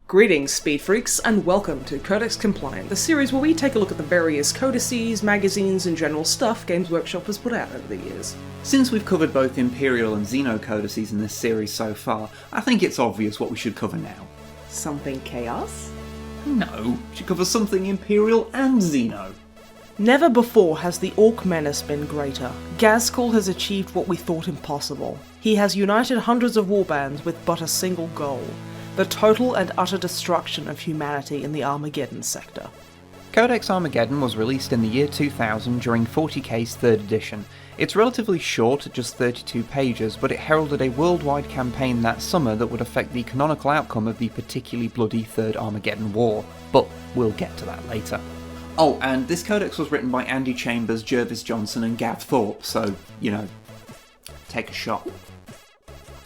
Greetings, Speed Freaks, and welcome to Codex Compliant, the series where we take a look at the various codices, magazines, and general stuff Games Workshop has put out over the years. Since we've covered both Imperial and Xeno codices in this series so far, I think it's obvious what we should cover now. Something Chaos? No, we should cover something Imperial and Xeno. Never before has the Orc menace been greater. Ghazghkull has achieved what we thought impossible. He has united hundreds of warbands with but a single goal: the total and utter destruction of humanity in the Armageddon sector. Codex Armageddon was released in the year 2000 during 40k's 3rd edition. It's relatively short at just 32 pages, but it heralded a worldwide campaign that summer that would affect the canonical outcome of the particularly bloody Third Armageddon War, but we'll get to that later. Oh, and this codex was written by Andy Chambers, Jervis Johnson and Gav Thorpe, so, take a shot.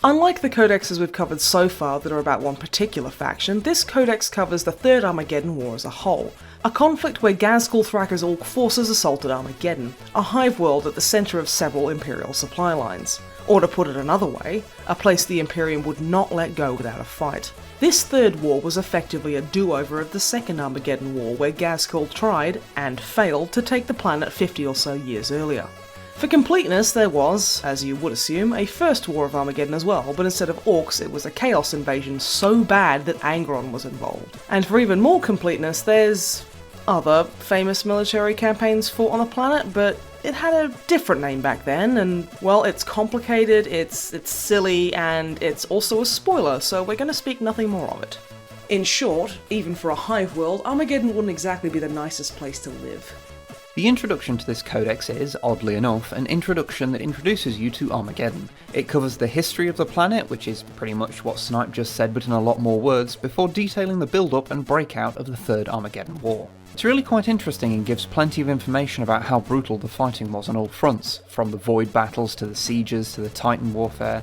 Unlike the codexes we've covered so far that are about one particular faction, this codex covers the Third Armageddon War as a whole, a conflict where Ghazghkull Thraka's Orc forces assaulted Armageddon, a hive world at the centre of several Imperial supply lines. Or to put it another way, a place the Imperium would not let go without a fight. This third war was effectively a do-over of the Second Armageddon War, where Ghazghkull tried, and failed, to take the planet 50 or so years earlier. For completeness, there was, as you would assume, a first War of Armageddon as well, but instead of orcs, it was a chaos invasion so bad that Angron was involved. And for even more completeness, there's other famous military campaigns fought on the planet, but it had a different name back then, and, well, it's complicated, it's silly, and it's also a spoiler, so we're gonna speak nothing more of it. In short, even for a hive world, Armageddon wouldn't exactly be the nicest place to live. The introduction to this codex is, oddly enough, an introduction that introduces you to Armageddon. It covers the history of the planet, which is pretty much what Snipe just said but in a lot more words, before detailing the build-up and breakout of the Third Armageddon War. It's really quite interesting and gives plenty of information about how brutal the fighting was on all fronts, from the Void battles to the sieges to the Titan warfare.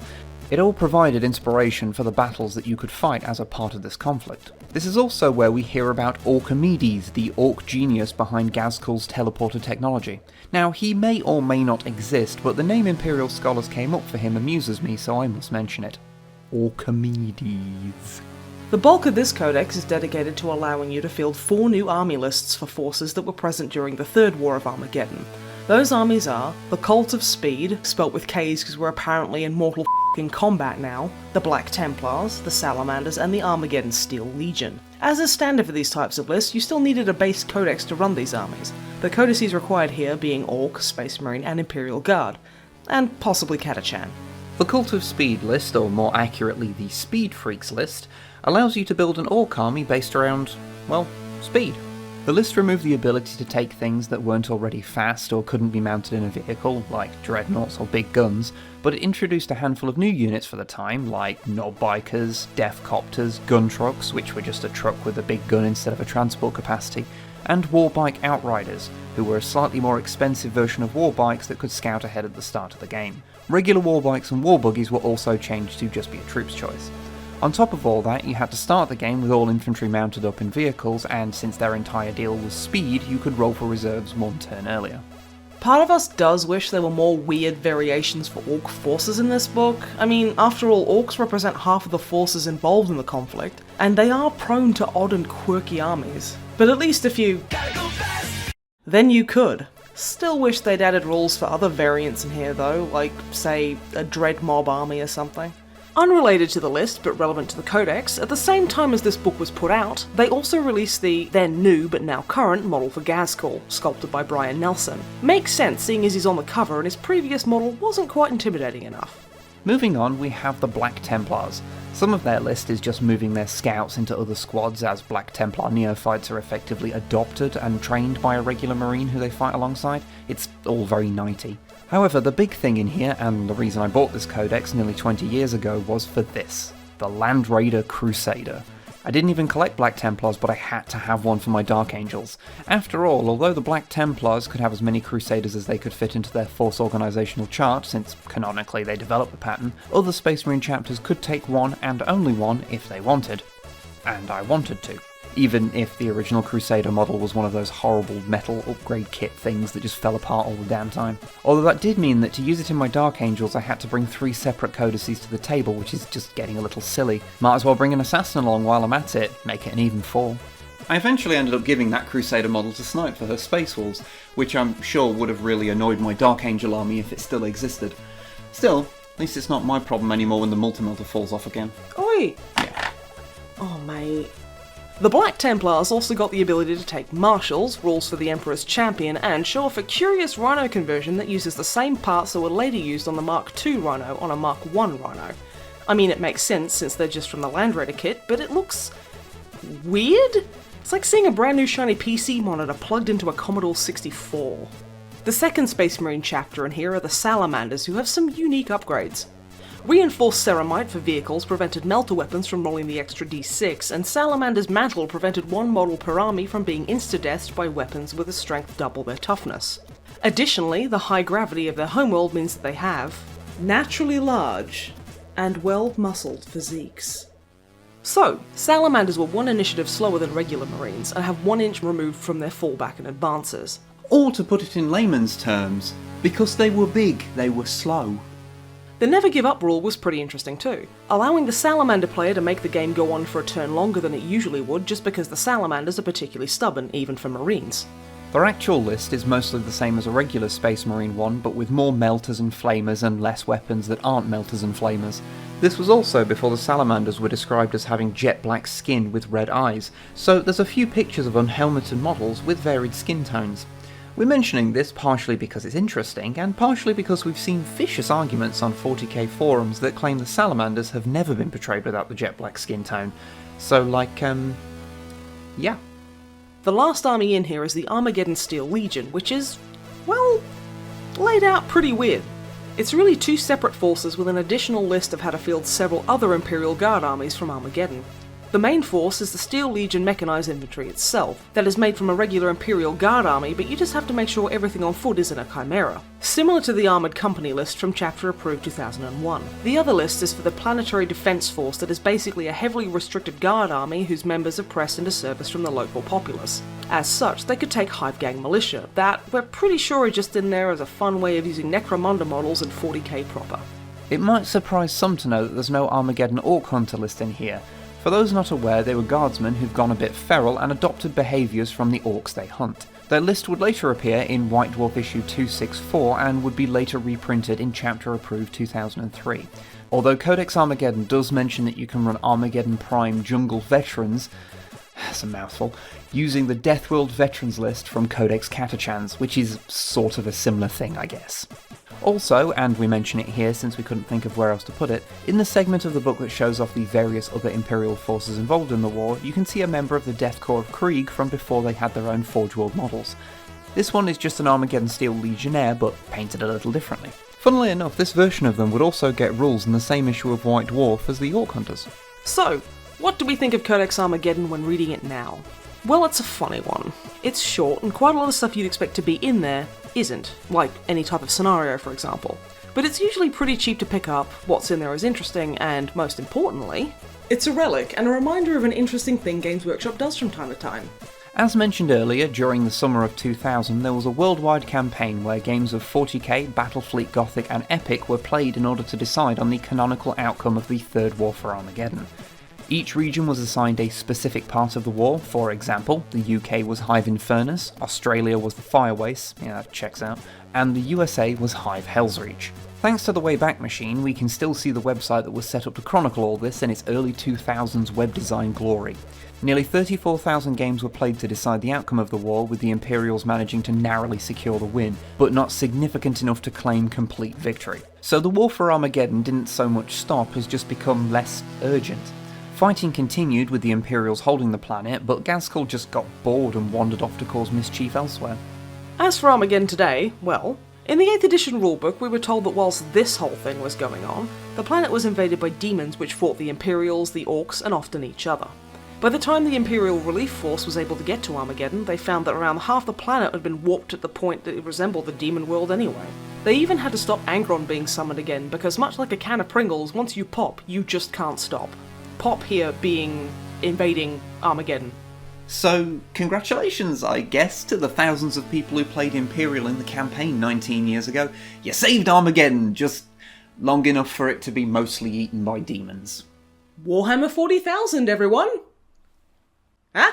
It all provided inspiration for the battles that you could fight as a part of this conflict. This is also where we hear about Archimedes, the Orc genius behind Ghazghkull's teleporter technology. Now, he may or may not exist, but the name Imperial scholars came up for him amuses me, so I must mention it. Archimedes. The bulk of this codex is dedicated to allowing you to field 4 new army lists for forces that were present during the Third War of Armageddon. Those armies are the Cult of Speed, spelt with K's because we're apparently in mortal in combat now, the Black Templars, the Salamanders, and the Armageddon Steel Legion. As is standard for these types of lists, you still needed a base codex to run these armies, the codices required here being Orc, Space Marine, and Imperial Guard, and possibly Catachan. The Cult of Speed list, or more accurately the Speed Freaks list, allows you to build an Orc army based around, well, speed. The list removed the ability to take things that weren't already fast or couldn't be mounted in a vehicle, like dreadnoughts or big guns, but it introduced a handful of new units for the time, like Knob Bikers, Death Copters, Gun Trucks, which were just a truck with a big gun instead of a transport capacity, and Warbike Outriders, who were a slightly more expensive version of Warbikes that could scout ahead at the start of the game. Regular Warbikes and Warbuggies were also changed to just be a troop's choice. On top of all that, you had to start the game with all infantry mounted up in vehicles, and since their entire deal was speed, you could roll for reserves 1 turn earlier. Part of us does wish there were more weird variations for Orc forces in this book. I mean, after all, Orcs represent half of the forces involved in the conflict, and they are prone to odd and quirky armies. But at least if you then you could. Still wish they'd added rules for other variants in here though, like, say, a Dread Mob army or something. Unrelated to the list, but relevant to the codex, at the same time as this book was put out, they also released the then new but now current model for Ghazghkull, sculpted by Brian Nelson. Makes sense, seeing as he's on the cover and his previous model wasn't quite intimidating enough. Moving on, we have the Black Templars. Some of their list is just moving their scouts into other squads, as Black Templar neophytes are effectively adopted and trained by a regular marine who they fight alongside. It's all very knighty. However, the big thing in here, and the reason I bought this codex nearly 20 years ago, was for this: the Land Raider Crusader. I didn't even collect Black Templars, but I had to have one for my Dark Angels. After all, although the Black Templars could have as many Crusaders as they could fit into their force organisational chart, since canonically they developed the pattern, other Space Marine chapters could take one and only one if they wanted. And I wanted to. even if the original Crusader model was one of those horrible metal upgrade kit things that just fell apart all the damn time. Although that did mean that to use it in my Dark Angels I had to bring 3 separate codices to the table, which is just getting a little silly. Might as well bring an assassin along while I'm at it, make it an even 4. I eventually ended up giving that Crusader model to Snipe for her Space Wolves, which I'm sure would have really annoyed my Dark Angel army if it still existed. Still, at least it's not my problem anymore when the multi-melter falls off again. Oi! Yeah. Oh, mate. The Black Templars also got the ability to take marshals, rules for the Emperor's Champion, and show off a curious Rhino conversion that uses the same parts that were later used on the Mark II Rhino on a Mark I Rhino. I mean, it makes sense since they're just from the Land Raider kit, but it looks weird? It's like seeing a brand new shiny PC monitor plugged into a Commodore 64. The second Space Marine chapter in here are the Salamanders, who have some unique upgrades. Reinforced Ceramite for vehicles prevented melter weapons from rolling the extra d6, and Salamander's Mantle prevented one model per army from being insta-deathed by weapons with a strength double their toughness. Additionally, the high gravity of their homeworld means that they have naturally large and well-muscled physiques. So, Salamanders were 1 initiative slower than regular Marines, and have 1 inch removed from their fallback and advances. Or to put it in layman's terms, because they were big, they were slow. The never give up rule was pretty interesting too, allowing the Salamander player to make the game go on for a turn longer than it usually would just because the Salamanders are particularly stubborn, even for Marines. Their actual list is mostly the same as a regular Space Marine one, but with more melters and flamers and less weapons that aren't melters and flamers. This was also before the Salamanders were described as having jet black skin with red eyes, so there's a few pictures of unhelmeted models with varied skin tones. We're mentioning this partially because it's interesting, and partially because we've seen vicious arguments on 40k forums that claim the Salamanders have never been portrayed without the jet black skin tone. So, yeah. The last army in here is the Armageddon Steel Legion, which is, well, laid out pretty weird. It's really 2 separate forces with an additional list of how to field several other Imperial Guard armies from Armageddon. The main force is the Steel Legion mechanized infantry itself, that is made from a regular Imperial Guard army, but you just have to make sure everything on foot isn't a chimera. Similar to the Armoured Company list from Chapter Approved 2001. The other list is for the Planetary Defense Force that is basically a heavily restricted guard army whose members are pressed into service from the local populace. As such, they could take Hive Gang Militia, that we're pretty sure are just in there as a fun way of using Necromunda models in 40k proper. It might surprise some to know that there's no Armageddon Orc Hunter list in here. For those not aware, they were guardsmen who've gone a bit feral and adopted behaviours from the orcs they hunt. Their list would later appear in White Dwarf issue 264 and would be later reprinted in Chapter Approved 2003. Although Codex Armageddon does mention that you can run Armageddon Prime Jungle Veterans, that's a mouthful, using the Deathworld Veterans list from Codex Catachans, which is sort of a similar thing, I guess. Also, and we mention it here since we couldn't think of where else to put it, in the segment of the book that shows off the various other Imperial forces involved in the war, you can see a member of the Death Corps of Krieg from before they had their own Forge World models. This one is just an Armageddon Steel Legionnaire, but painted a little differently. Funnily enough, this version of them would also get rules in the same issue of White Dwarf as the Orc Hunters. So, what do we think of Codex Armageddon when reading it now? Well, it's a funny one. It's short, and quite a lot of stuff you'd expect to be in there isn't, like any type of scenario, for example. But it's usually pretty cheap to pick up, what's in there is interesting, and most importantly, it's a relic and a reminder of an interesting thing Games Workshop does from time to time. As mentioned earlier, during the summer of 2000 there was a worldwide campaign where games of 40k, Battlefleet Gothic and Epic were played in order to decide on the canonical outcome of the Third War for Armageddon. Each region was assigned a specific part of the war. For example, the UK was Hive Infernus, Australia was the Firewaste, yeah that checks out, and the USA was Hive Hellsreach. Thanks to the Wayback Machine, we can still see the website that was set up to chronicle all this in its early 2000s web design glory. Nearly 34,000 games were played to decide the outcome of the war, with the Imperials managing to narrowly secure the win, but not significant enough to claim complete victory. So the war for Armageddon didn't so much stop as just become less urgent. Fighting continued with the Imperials holding the planet, but Gaskell just got bored and wandered off to cause mischief elsewhere. As for Armageddon today, well, in the 8th edition rulebook we were told that whilst this whole thing was going on, the planet was invaded by demons which fought the Imperials, the Orcs, and often each other. By the time the Imperial Relief Force was able to get to Armageddon, they found that around half the planet had been warped at the point that it resembled the demon world anyway. They even had to stop Angron being summoned again, because much like a can of Pringles, once you pop, you just can't stop. Pop here being invading Armageddon. So, congratulations, I guess, to the thousands of people who played Imperial in the campaign 19 years ago. You saved Armageddon, just long enough for it to be mostly eaten by demons. Warhammer 40,000, everyone! Huh?